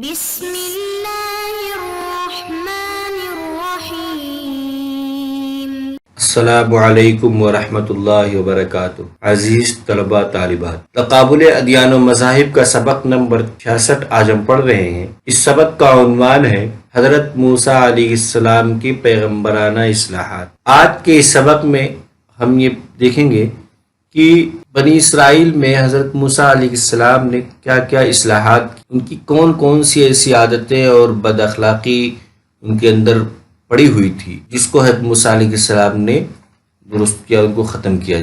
بسم اللہ الرحمن الرحیم۔ السلام علیکم ورحمۃ اللہ وبرکاتہ۔ عزیز طلباء طالبات، تقابل ادیان و مذاہب کا سبق نمبر 66 آج ہم پڑھ رہے ہیں۔ اس سبق کا عنوان ہے حضرت موسیٰ علیہ السلام کی پیغمبرانہ اصلاحات۔ آج کے اس سبق میں ہم یہ دیکھیں گے کہ بنی اسرائیل میں حضرت موسیٰ علیہ السلام نے کیا کیا اصلاحات کی، ان کی کون کون سی ایسی عادتیں اور بد اخلاقی ان کے اندر پڑی ہوئی تھی جس کو حضرت موسیٰ علیہ السلام نے درست کیا، ان کو ختم کیا۔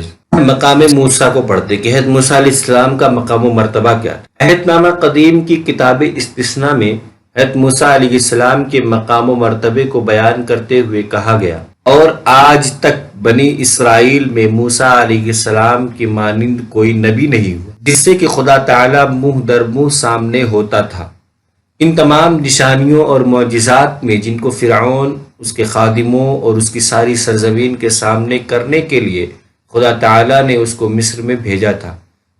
مقام موسیٰ کو پڑھتے کہ حضرت موسیٰ علیہ السلام کا مقام و مرتبہ کیا تھا۔ عہد نامہ قدیم کی کتاب استثناء میں حضرت موسیٰ علیہ السلام کے مقام و مرتبے کو بیان کرتے ہوئے کہا گیا، اور آج تک بنی اسرائیل میں موسیٰ علیہ السلام کی مانند کوئی نبی نہیں ہوا جس سے کہ خدا تعالیٰ منہ در منہ سامنے ہوتا تھا۔ ان تمام نشانیوں اور معجزات میں جن کو فرعون، اس کے خادموں اور اس کی ساری سرزمین کے سامنے کرنے کے لیے خدا تعالیٰ نے اس کو مصر میں بھیجا تھا،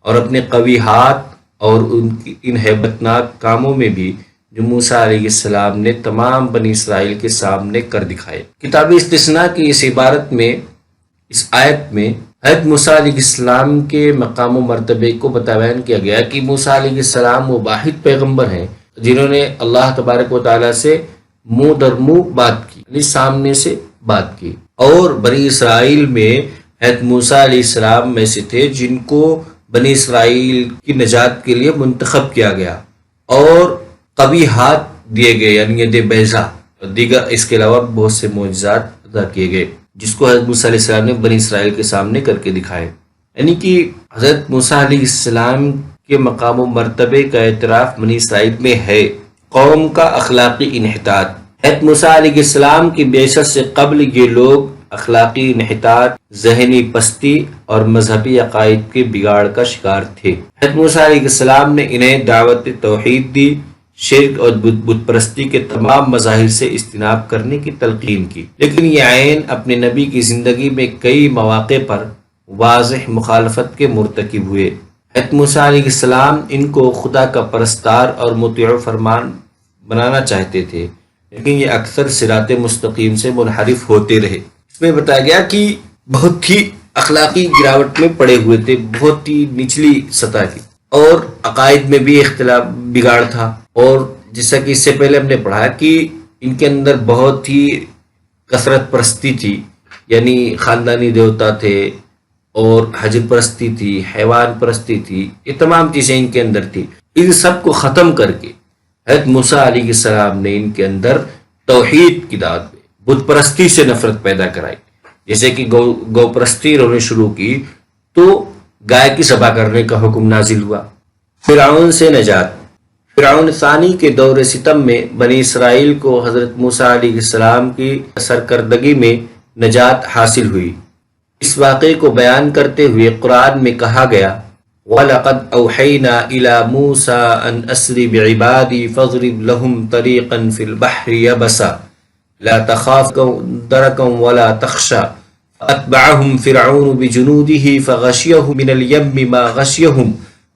اور اپنے قوی ہاتھ اور ان ہیبت ناک کاموں میں بھی جو موسیٰ علیہ السلام نے تمام بنی اسرائیل کے سامنے کر دکھائے۔ کتاب استثناء کی اس عبارت میں، اس آیت میں حضرت موسیٰ علیہ السلام کے مقام و مرتبے کو بیان کیا گیا کہ موسیٰ علیہ السلام وہ واحد پیغمبر ہیں جنہوں نے اللہ تبارک و تعالیٰ سے منہ در منہ بات کی، یعنی سامنے سے بات کی، اور بنی اسرائیل میں حضرت موسیٰ علیہ السلام میں سے تھے جن کو بنی اسرائیل کی نجات کے لیے منتخب کیا گیا اور قوی ہاتھ دیے گئے، یعنی ید بیضا، دیگر اس کے علاوہ بہت سے معجزات ادا کیے گئے جس کو حضرت موسیٰ علیہ السلام نے بنی اسرائیل کے سامنے کر کے دکھائے۔ یعنی کہ حضرت موسیٰ علیہ السلام کے مقام و مرتبے کا اعتراف بنی اسرائیل میں ہے۔ قوم کا اخلاقی انحطاط۔ حضرت موسیٰ علیہ السلام کی بعثت سے قبل یہ لوگ اخلاقی انحطاط، ذہنی پستی اور مذہبی عقائد کے بگاڑ کا شکار تھے۔ حضرت موسیٰ علیہ السلام نے انہیں دعوت توحید دی، شرک اور بت پرستی کے تمام مظاہر سے اجتناب کرنے کی تلقین کی، لیکن یہ عین اپنے نبی کی زندگی میں کئی مواقع پر واضح مخالفت کے مرتکب ہوئے۔ حضرت موسیٰ علیہ السلام ان کو خدا کا پرستار اور مطیع فرمان بنانا چاہتے تھے، لیکن یہ اکثر صراط مستقیم سے منحرف ہوتے رہے۔ اس میں بتایا گیا کہ بہت ہی اخلاقی گراوٹ میں پڑے ہوئے تھے، بہت ہی نچلی سطح کی، اور عقائد میں بھی اختلاف بگاڑ تھا، اور جیسا کہ اس سے پہلے ہم نے پڑھا کہ ان کے اندر بہت ہی کثرت پرستی تھی، یعنی خاندانی دیوتا تھے اور حجر پرستی تھی، حیوان پرستی تھی، یہ تمام چیزیں ان کے اندر تھی۔ ان سب کو ختم کر کے حضرت موسیٰ علیہ السلام نے ان کے اندر توحید کی دعوت دی، بت پرستی سے نفرت پیدا کرائی۔ جیسے کہ گو پرستی انہوں نے شروع کی تو گائے کی ذبح کرنے کا حکم نازل ہوا۔ فرعون سے نجات۔ فرعون ثانی کے دور ستم میں بنی اسرائیل کو حضرت موسیٰ علیہ السلام کی سرکردگی میں نجات حاصل ہوئی۔ اس واقعے کو بیان کرتے ہوئے قرآن میں کہا گیا، وَلَقَدْ أَوْحَيْنَا إِلَى مُوسَىٰ أَنْ أَسْرِ بِعِبَادِي فَاضْرِبْ لَهُمْ طَرِيقًا فِي الْبَحْرِ يَبَسًا لَا تَخَافُ دَرَكًا وَلَا تَخْشَىٰ فَأَتْبَعَهُمْ فِرْعَوْنُ بِجُنُودِهِ فَغَشِيَهُمْ مِنَ الْيَمِّ مَا غَشِيَهُمْ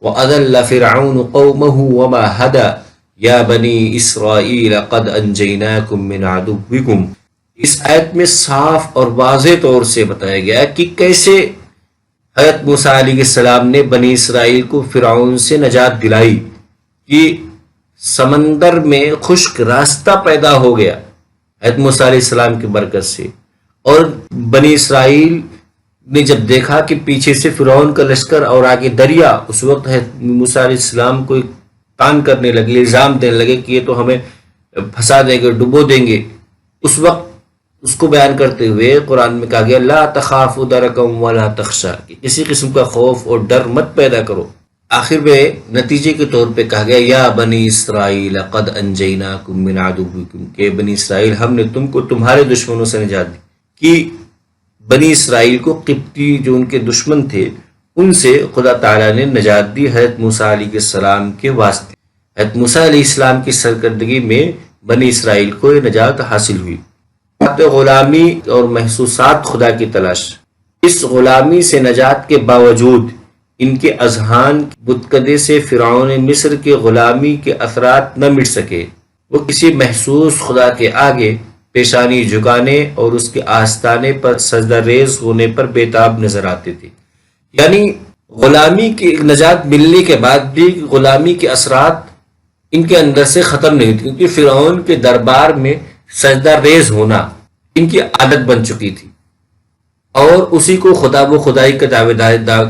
وَأَضَلَّ فِرْعَوْنُ قَوْمَهُ وَمَا هَدَىٰ يَا بَنِي إِسْرَائِيلَ قَدْ أَنْجَيْنَاكُمْ مِنْ عَدُوِّكُمْ۔ اس آیت میں صاف اور واضح طور سے بتایا گیا کہ کیسے حضرت موسیٰ علیہ السلام نے بنی اسرائیل کو فرعون سے نجات دلائی، کہ سمندر میں خشک راستہ پیدا ہو گیا حضرت موسیٰ علیہ السلام کی برکت سے، اور بنی اسرائیل نے جب دیکھا کہ پیچھے سے فرعون کا لشکر اور آگے دریا، اس وقت حضرت موسیٰ علیہ السلام کو تان کرنے لگے، الزام دینے لگے کہ یہ تو ہمیں پھنسا دیں گے، ڈبو دیں گے۔ اس وقت اس کو بیان کرتے ہوئے قرآن میں کہا گیا، لا تخافوا درکا ولا تخشا، کہ کسی قسم کا خوف اور ڈر مت پیدا کرو۔ آخر میں نتیجے کے طور پہ کہا گیا، یا بنی اسرائیل قد انجیناکم من عدوکم، کہ بنی اسرائیل ہم نے تم کو تمہارے دشمنوں سے نجات دی۔ کہ بنی اسرائیل کو قبطی جو ان کے دشمن تھے ان سے خدا تعالیٰ نے نجات دی حضرت موسیٰ علیہ السلام کے واسطے۔ حضرت موسیٰ علیہ السلام کی سرکردگی میں بنی اسرائیل کو یہ نجات حاصل ہوئی۔ غلامی اور محسوسات خدا کی تلاش۔ اس غلامی سے نجات کے باوجود ان کے اذہان بتکدے سے فرعون مصر کے غلامی کے اثرات نہ مٹ سکے۔ وہ کسی محسوس خدا کے آگے پیشانی جھکانے اور اس کے آستانے پر سجدہ ریز ہونے پر بےتاب نظر آتے تھے۔ یعنی غلامی کی نجات ملنے کے بعد بھی غلامی کے اثرات ان کے اندر سے ختم نہیں ہوتے، کیونکہ فرعون کے دربار میں سجدہ ریز ہونا ان کی عادت بن چکی تھی، اور اسی کو خدا و خدائی کا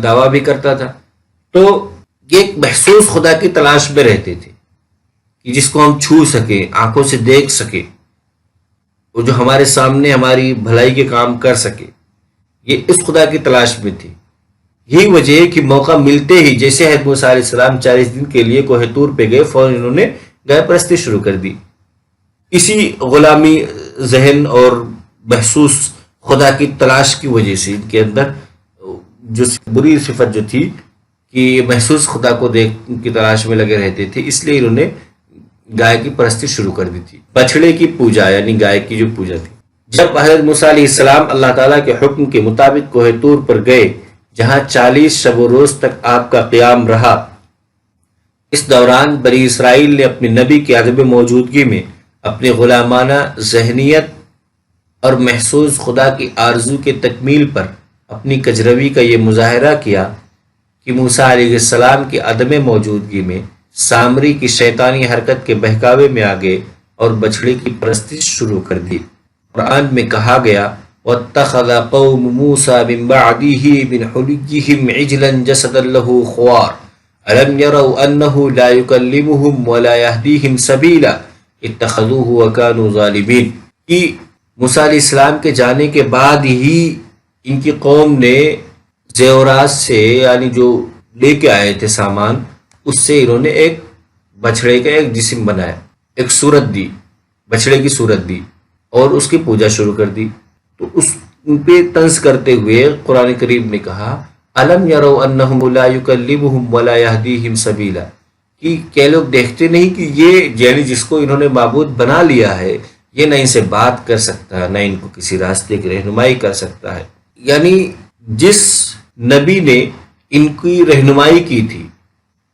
دعویٰ بھی کرتا تھا۔ تو یہ ایک محسوس خدا کی تلاش میں رہتے تھے کہ جس کو ہم چھو سکیں، آنکھوں سے دیکھ سکیں، اور جو ہمارے سامنے ہماری بھلائی کے کام کر سکے، یہ اس خدا کی تلاش میں تھی۔ یہی وجہ ہے کہ موقع ملتے ہی جیسے حضرت موسیٰ علیہ السلام 40 دن کے لیے کوہ طور پہ گئے، فوراً انہوں نے گائے پرستی شروع کر دی۔ اسی غلامی ذہن اور محسوس خدا کی تلاش کی وجہ سے ان کے اندر جو بری صفت جو تھی کہ محسوس خدا کو دیکھ کی تلاش میں لگے رہتے تھے، اس لیے انہوں نے گائے کی پرستی شروع کر دی تھی، بچڑے کی پوجا، یعنی گائے کی جو پوجا تھی۔ جب حضرت موسیٰ علیہ السلام اللہ تعالیٰ کے حکم کے مطابق کوہ طور پر گئے، جہاں 40 شب و روز تک آپ کا قیام رہا، اس دوران بنی اسرائیل نے اپنے نبی کی عدم موجودگی میں اپنے غلامانہ ذہنیت اور محسوس خدا کی آرزو کے تکمیل پر اپنی کجروی کا یہ مظاہرہ کیا کہ موسیٰ علیہ السلام کی عدم موجودگی میں سامری کی شیطانی حرکت کے بہکاوے میں آگے اور بچھڑے کی پرستی شروع کر دی۔ قرآن میں کہا گیا وَاتَّخَذَ قَوْمُ مُوسَى مِن بَعْدِهِ مِنْ حُلِيِّهِمْ عِجْلًا جَسَدًا لَهُ خُوَارٌ أَلَمْ يَرَوْا أَنَّهُ لَا يُكَلِّمُهُمْ وَلَا يَهْدِيهِمْ سَبِيلًا اتَّخَذُوهُ وَكَانُوا ظَالِمِينَ۔ کہ موسیٰ علیہ السلام کے جانے کے بعد ہی ان کی قوم نے زیورات سے، یعنی جو لے کے آئے تھے سامان، اس سے انہوں نے ایک بچھڑے کا ایک جسم بنایا، ایک صورت دی، بچھڑے کی صورت دی اور اس کی پوجا شروع کر دی۔ تو اس پہ طنز کرتے ہوئے قرآن کریم نے کہا الم یروا انہم لا یکلمہم ولا یہدیہم سبیلا، کہ کیا لوگ دیکھتے نہیں کہ یہ یعنی جس کو انہوں نے معبود بنا لیا ہے، یہ نہ ان سے بات کر سکتا ہے، نہ ان کو کسی راستے کی رہنمائی کر سکتا ہے۔ یعنی جس نبی نے ان کی رہنمائی کی تھی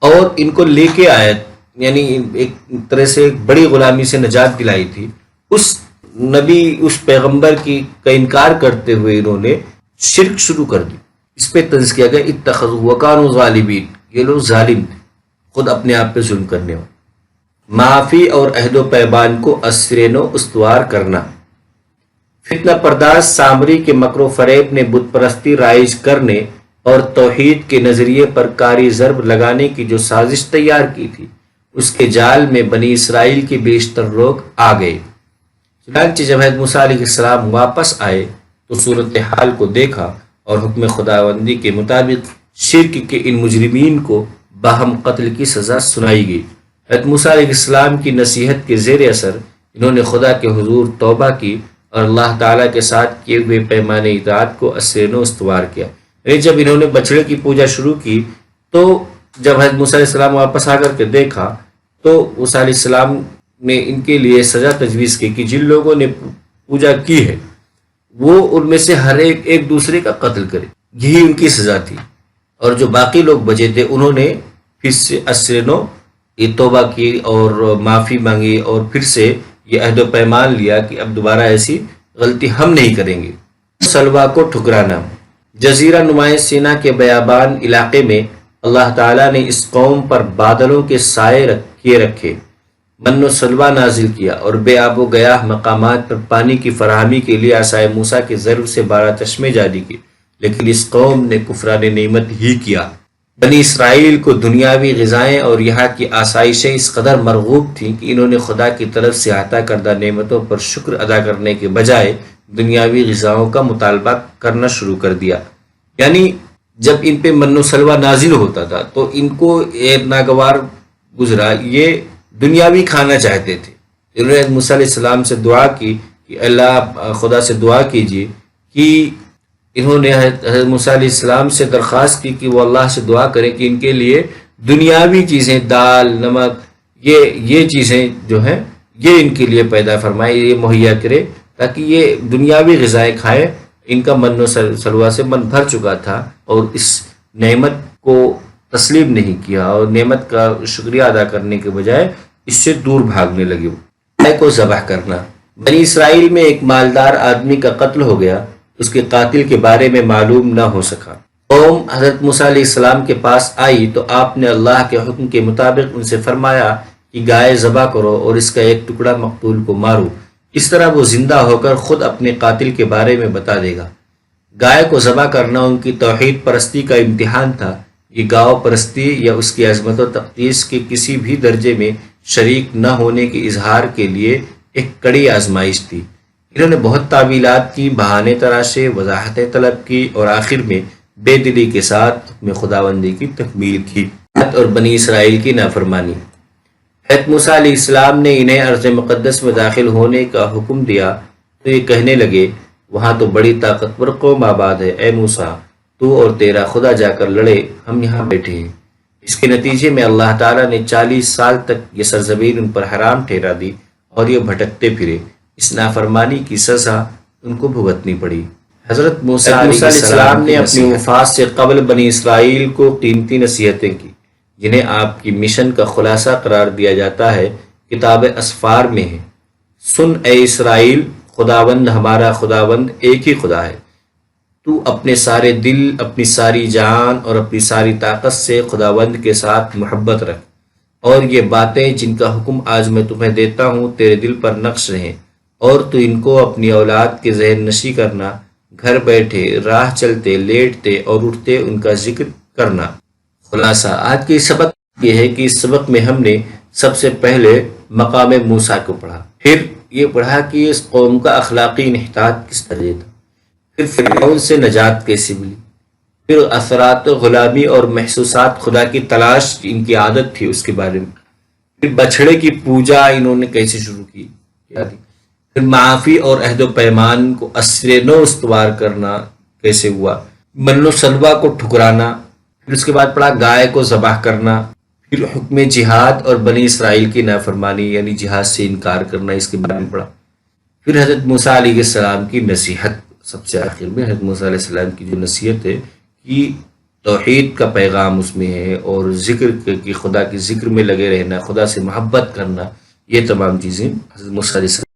اور ان کو لے کے آیا، یعنی ایک طرح سے ایک بڑی غلامی سے نجات دلائی تھی، اس نبی، اس پیغمبر کی کا انکار کرتے ہوئے انہوں نے شرک شروع کر دی۔ اس پہ طنز کیا گیا اتخذوا وکانوا ظالمین، یہ لوگ ظالم تھے، خود اپنے آپ پہ ظلم کرنے ہو۔ معافی اور عہد و پیمان کو اسرین و استوار کرنا۔ فتنہ پرداز سامری کے مکر و فریب نے بت پرستی رائج کرنے اور توحید کے نظریے پر کاری ضرب لگانے کی جو سازش تیار کی تھی، اس کے جال میں بنی اسرائیل کے بیشتر لوگ آ گئے۔ چنانچہ جب حضرت موسیٰ علیہ السلام واپس آئے تو صورتحال کو دیکھا اور حکم خداوندی کے مطابق شرک کے ان مجرمین کو باہم قتل کی سزا سنائی گئی۔ حضرت موسیٰ علیہ السلام کی نصیحت کے زیر اثر انہوں نے خدا کے حضور توبہ کی اور اللہ تعالیٰ کے ساتھ کیے ہوئے پیمانے اطاعت کو اسرین و استوار کیا۔ یعنی جب انہوں نے بچڑے کی پوجا شروع کی تو جب حضرت موسیٰ علیہ السلام واپس آ کر کے دیکھا تو موسیٰ علیہ السلام نے ان کے لیے سزا تجویز کی کہ جن لوگوں نے پوجا کی ہے وہ ان میں سے ہر ایک دوسرے کا قتل کرے، یہی ان کی سزا تھی۔ اور جو باقی لوگ بچے تھے انہوں نے پھر سے اسرین و توبہ کی اور معافی مانگی اور پھر سے یہ عہد و پیمان لیا کہ اب دوبارہ ایسی غلطی ہم نہیں کریں گے۔ سلوا کو ٹھکرانا۔ جزیرہ نمائے سینا کے بیابان علاقے میں اللہ تعالیٰ نے اس قوم پر بادلوں کے سائے کیے رکھے، من و سلوا نازل کیا اور بے آب و گیاہ مقامات پر پانی کی فراہمی کے لیے عصائے موسیٰ کے ضرب سے 12 چشمے جاری کیے، لیکن اس قوم نے کفران نعمت ہی کیا۔ بنی اسرائیل کو دنیاوی غذائیں اور یہاں کی آسائشیں اس قدر مرغوب تھیں کہ انہوں نے خدا کی طرف سے عطا کردہ نعمتوں پر شکر ادا کرنے کے بجائے دنیاوی غذاؤں کا مطالبہ کرنا شروع کر دیا۔ یعنی جب ان پہ من و سلوا نازل ہوتا تھا تو ان کو یہ ناگوار گزرا، یہ دنیاوی کھانا چاہتے تھے۔ انہوں نے موسیٰ علیہ السلام سے دعا کی کہ اللہ خدا سے دعا کیجیے کہ انہوں نے حضرت موسیٰ علیہ السلام سے درخواست کی کہ وہ اللہ سے دعا کریں کہ ان کے لیے دنیاوی چیزیں، دال، نمک، یہ چیزیں جو ہیں یہ ان کے لیے پیدا فرمائے، یہ مہیا کرے تاکہ یہ دنیاوی غذائیں کھائیں۔ ان کا من و سلوا سے من بھر چکا تھا اور اس نعمت کو تسلیم نہیں کیا اور نعمت کا شکریہ ادا کرنے کے بجائے اس سے دور بھاگنے لگے۔ گائے کو ذبح کرنا۔ بنی اسرائیل میں ایک مالدار آدمی کا قتل ہو گیا، اس کے قاتل کے بارے میں معلوم نہ ہو سکا۔ قوم حضرت موسیٰ علیہ السلام کے پاس آئی تو آپ نے اللہ کے حکم کے مطابق ان سے فرمایا کہ گائے ذبح کرو اور اس کا ایک ٹکڑا مقتول کو مارو، اس طرح وہ زندہ ہو کر خود اپنے قاتل کے بارے میں بتا دے گا۔ گائے کو ذبح کرنا ان کی توحید پرستی کا امتحان تھا۔ یہ گاؤ پرستی یا اس کی عظمت و تقدیس کے کسی بھی درجے میں شریک نہ ہونے کے اظہار کے لیے ایک کڑی آزمائش تھی۔ انہوں نے بہت تعویلات کی، بہانے تراشے، وضاحتیں طلب کی اور آخر میں بے دلی کے ساتھ حکم خداوندی کی تکمیل کی اور بنی اسرائیل کی نافرمانی۔ حضرت موسیٰ علیہ السلام نے انہیں ارض مقدس میں داخل ہونے کا حکم دیا تو یہ کہنے لگے، وہاں تو بڑی طاقتور قوم آباد ہے، اے موسیٰ تو اور تیرا خدا جا کر لڑے، ہم یہاں بیٹھے ہیں۔ اس کے نتیجے میں اللہ تعالیٰ نے 40 سال تک یہ سرزمین ان پر حرام ٹھہرا دی اور یہ بھٹکتے پھرے۔ اس نافرمانی کی سزا ان کو بھگتنی پڑی۔ حضرت موسیٰ علیہ السلام نے اپنی وفات سے قبل بنی اسرائیل کو قیمتی نصیحتیں کی، جنہیں آپ کی مشن کا خلاصہ قرار دیا جاتا ہے، کتاب اسفار میں ہے۔ سن اے اسرائیل، خداوند ہمارا خداوند ایک ہی خدا ہے۔ تو اپنے سارے دل، اپنی ساری جان اور اپنی ساری طاقت سے خداوند کے ساتھ محبت رکھ، اور یہ باتیں جن کا حکم آج میں تمہیں دیتا ہوں تیرے دل پر نقش رہیں، اور تو ان کو اپنی اولاد کے ذہن نشی کرنا، گھر بیٹھے، راہ چلتے، لیٹتے اور اٹھتے ان کا ذکر کرنا۔ خلاصہ آج کے سبق یہ ہے کہ اس سبق میں ہم نے سب سے پہلے مقام موسیٰ کو پڑھا، پھر یہ پڑھا کہ اس قوم کا اخلاقی انحطاط کس طرح تھا، پھر فرعون سے نجات کیسے ملی، پھر اثرات غلامی اور محسوسات خدا کی تلاش ان کی عادت تھی اس کے بارے میں، پھر بچھڑے کی پوجا انہوں نے کیسے شروع کی، پھر معافی اور عہد و پیمان کو اثر نو استوار کرنا کیسے ہوا، من و سلوہ کو ٹھکرانا، پھر اس کے بعد پڑھا گائے کو ذبح کرنا، پھر حکم جہاد اور بنی اسرائیل کی نافرمانی یعنی جہاد سے انکار کرنا، اس کے بارے میں پڑھا، پھر حضرت موسیٰ علیہ السلام کی نصیحت، سب سے آخر میں حضرت موسیٰ علیہ السلام کی جو نصیحت ہے کہ توحید کا پیغام اس میں ہے اور ذکر کہ خدا کے ذکر میں لگے رہنا، خدا سے محبت کرنا، یہ تمام چیزیں حضرت موسیٰ علیہ السلام